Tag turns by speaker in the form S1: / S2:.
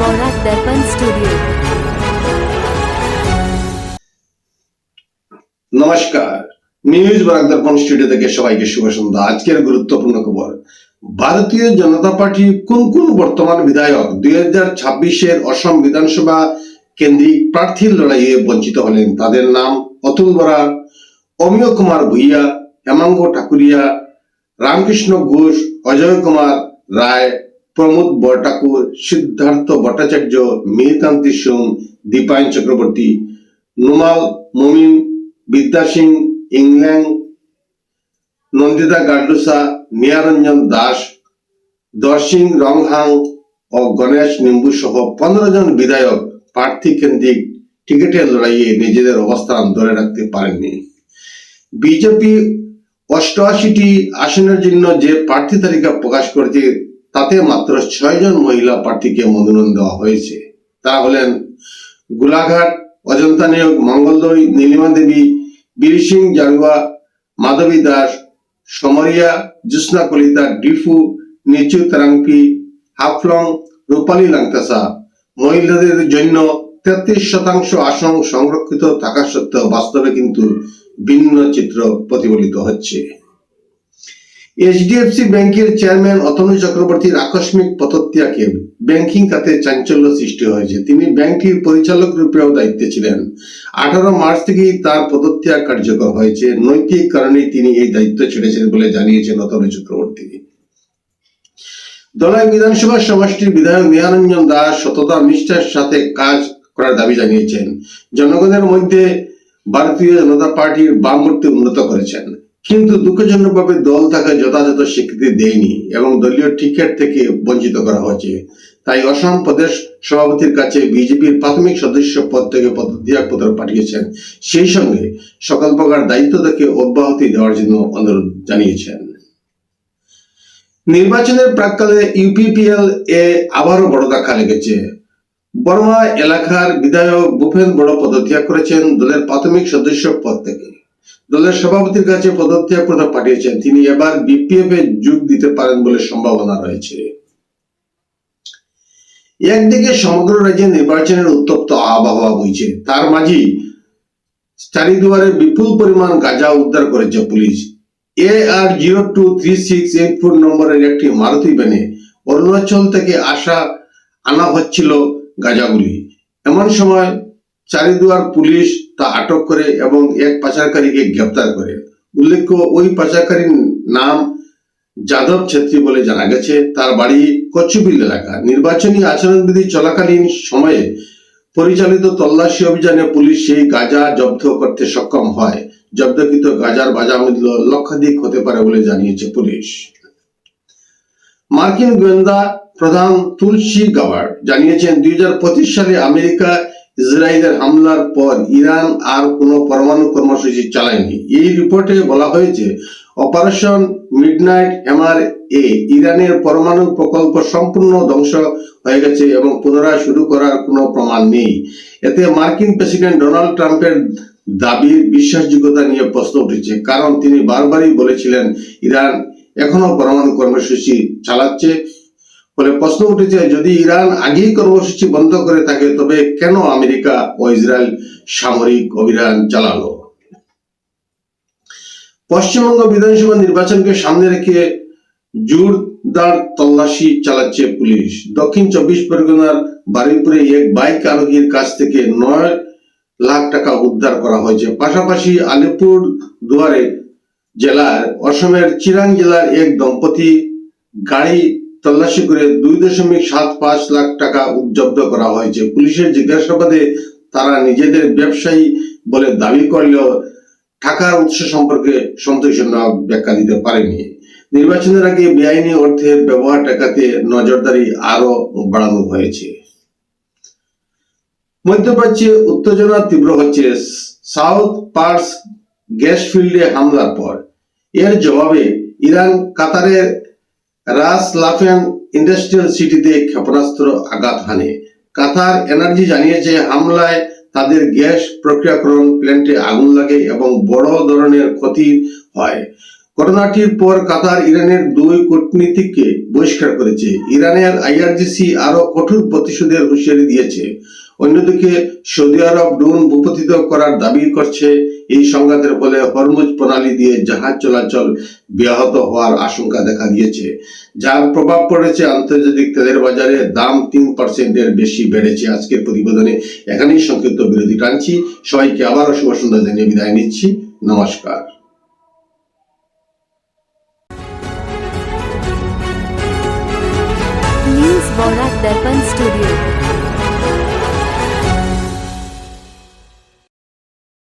S1: বরাক দর্পণ studio.
S2: নমস্কার, news Barak দর্পণ studio থেকে সবাইকে শুভ সন্ধ্যা। আজকের গুরুত্বপূর্ণ খবর, ভারতীয় জনতা পার্টি কোন কোন বর্তমান বিধায়ক 2026-এর অসম বিধানসভা কেন্দ্রিক প্রার্থীর লড়াইয়ে বঞ্চিত হলেন। তাদের নাম: অতুল বরা, অমিয় কুমার ভূঁইয়া, হেমাঙ্গ ঠাকুরিয়া, রামকৃষ্ণ ঘোষ, অজয় কুমার রায়, প্রমোদ বরঠাকুর, সিদ্ধার্থ ভট্টাচার্য, মিহিরকান্তি সোম, দীপায়ন চক্রবর্তী, নুমাল মমিন, বিদ্যা সিং ইংল্যাং, নন্দিতা গাডলুসা, নিয়ারঞ্জন দাস, দর্শিং রংহাং ও গণেশ নিম্বু সহ 15 জন বিধায়ক প্রার্থী কেন্দ্রিক টিকিটের লড়াইয়ে নিজেদের অবস্থান ধরে রাখতে পারেননি। বিজেপি 88টি আসনের জন্য যে প্রার্থী তালিকা প্রকাশ করেছে তাতে মাত্র 6 জন মহিলা প্রার্থীকে মনোনয়ন দেওয়া হয়েছে। তারা হলেন গোলাঘাট, অজন্তা নিয়োগ, মঙ্গলদৈ, নীলিমা দেবী, বীর সিং জারুয়া, মাধবী দাস, সমরিয়া, জ্যোৎস্না কলিতা, ডিফু, নিচু তারাংপি, হাফলং, রূপালী লাংতাসা। মহিলাদের জন্য 33% আসন সংরক্ষিত থাকা সত্ত্বেও বাস্তবে কিন্তু ভিন্ন চিত্র প্রতিফলিত হচ্ছে। এইচডিএফসি ব্যাংকের চেয়ারম্যান অতনু চক্রবর্তীর আকস্মিক পদত্যাগে ব্যাংকিং খাতে চাঞ্চল্য সৃষ্টি হয়েছে। তিনি ব্যাংকটির পরিচালক রূপেও দায়িত্বে ছিলেন। 18 মার্চ থেকেই তার পদত্যাগ কার্যকর হয়েছে। নৈতিক কারণে তিনি এই দায়িত্ব ছেড়েছেন বলে জানিয়েছেন অতনু চক্রবর্তী। ধলাই বিধানসভা সমষ্টির বিধায়ক নিয়ারঞ্জন দাস সততা নিষ্ঠার সাথে কাজ করার দাবি জানিয়েছেন। জনগণের মধ্যে ভারতীয় জনতা পার্টির ভাবমূর্তি উন্নত করেছেন, কিন্তু দুঃখজনকভাবে দল তাকে যথাযথ স্বীকৃতি দেয়নি এবং দলীয় টিকিট থেকে বঞ্চিত করা হয়েছে। তাই অসম প্রদেশ সভাপতির কাছে বিজেপির প্রাথমিক সদস্য পদ থেকে পদত্যাগ পত্র পাঠিয়েছেন। সেই সঙ্গে সকল প্রকার দায়িত্ব থেকে অব্যাহতি দেওয়ার জন্য অনুরোধ জানিয়েছেন। নির্বাচনের প্রাক্কালে ইউপিপিএল এ আবারও বড় ধাক্কা লেগেছে। বর্মা এলাকার বিধায়ক ভূপেন বড় পদত্যাগ করেছেন দলের প্রাথমিক সদস্য পদ থেকে। দলের সভাপতির কাছে পদত্যাগ পত্র পাঠিয়েছেন। তিনি এবার বিপিএফ এ যোগ দিতে পারেন বলে সম্ভাবনা রয়েছে। একদিকে সমগ্র রাজ্যে নির্বাচনের উত্তপ্ত আবহাওয়া বইছে, তার মাঝেই চারিদুয়ারে বিপুল পরিমাণ গাঁজা উদ্ধার করেছে পুলিশ। AR-023684 নম্বরের একটি মারুতি ভ্যানে অরুণাচল থেকে আনা হচ্ছিল গাঁজাগুলি। এমন সময় চারিদুয়ার পুলিশ তা আটক করে এবং এক পাচারকারীকে গ্রেপ্তার করে। উল্লেখ্য, ওই পাচারকারীর নাম যাদব ছেত্রী বলে জানা গেছে। তার বাড়ি কচুবিল এলাকা। নির্বাচনী আচরণবিধি চলাকালীন সময়ে পরিচালিত তল্লাশি অভিযানে পুলিশ সেই গাঁজা জব্দ করতে সক্ষম হয়। জব্দকৃত গাঁজার বাজার মূল্য লক্ষাধিক হতে পারে বলে জানিয়েছে পুলিশ। মার্কিন গোয়েন্দা প্রধান তুলসী গাবার্ড জানিয়েছেন, 2025 সালে আমেরিকা ইসরায়েলের হামলার পর ইরান আর কোনো পরমাণু কর্মসূচি চালায়নি। এই রিপোর্টে বলা হয়েছে, অপারেশন মিডনাইট হ্যামার এ ইরানের পরমাণু প্রকল্প সম্পূর্ণ ধ্বংস হয়ে গেছে এবং পুনরায় শুরু করার কোনো প্রমাণ নেই। এতে মার্কিন প্রেসিডেন্ট ডোনাল্ড ট্রাম্পের দাবির বিশ্বাসযোগ্যতা নিয়ে প্রশ্ন উঠেছে, কারণ তিনি বারবারই বলেছিলেন ইরান এখনো পরমাণু কর্মসূচি চালাচ্ছে। ফলে প্রশ্ন উঠেছে, যদি ইরান আগেই কর্মসূচি বন্ধ করে থাকে তবে কেন আমেরিকা ও ইসরায়েল সামরিক অভিযান চালালো? পশ্চিমবঙ্গ বিধানসভা নির্বাচনকে সামনে রেখে জোরদার তল্লাশি চালাচ্ছে পুলিশ। দক্ষিণ 24 পরগনার বারুইপুরে এক বাইক আরোহীর কাছ থেকে 9 লাখ টাকা উদ্ধার করা হয়েছে। পাশাপাশি আলিপুর দুয়ারে জেলার অসমের চিরাং জেলার এক দম্পতি গাড়ি তল্লাশি করে 2.75 লাখ টাকা জব্দ করা হয়েছে। পুলিশের জিজ্ঞাসাবাদে তারা নিজেদের ব্যবসায়ী বলে দাবি করলেও টাকার উৎস সম্পর্কে সন্তোষজনক ব্যাখ্যা দিতে পারেনি। নির্বাচনের আগে বেআইনি অর্থের ব্যবহার ঠেকাতে নজরদারি আরো বাড়ানো হয়েছে। মধ্যপ্রাচ্যে উত্তেজনা তীব্র হচ্ছে সাউথ পার্স গ্যাস ফিল্ডে হামলার পর। এর জবাবে ইরান কাতারের রাস লাফেন ইন্ডাস্ট্রিয়াল সিটিতে ক্ষেপণাস্ত্র আঘাত হানে। কাতার এনার্জি জানিয়েছে, হামলায় তাদের গ্যাস প্রক্রিয়াকরণ প্ল্যান্টে আগুন লাগে এবং বড় ধরনের ক্ষতি হয়। করোনাটির পর কাতার ইরানের 2 কূটনীতিককে বহিষ্কার করেছে। ইরানের আইআরজিসি আরো কঠোর প্রতিশোধের হুঁশিয়ারি দিয়েছে। অন্যদিকে সৌদি আরব ড্রোন ভূপাতিত করার দাবি করছে। এই সংঘাতের ফলে হরমুজ প্রণালী দিয়ে জাহাজ চলাচল ব্যাহত হওয়ার আশঙ্কা দেখা দিয়েছে, যার প্রভাব পড়েছে আন্তর্জাতিক তেলের বাজারে। দাম 3% বেশি বেড়েছে। আজকের প্রতিবেদনে এখানেই সংক্ষিপ্ত বিরতি টানছি। সবাইকে আবারও শুভ সন্ধ্যা জানিয়ে বিদায় নিচ্ছি। নমস্কার।
S1: न्यूज बोरा दर्पण स्टूडियो।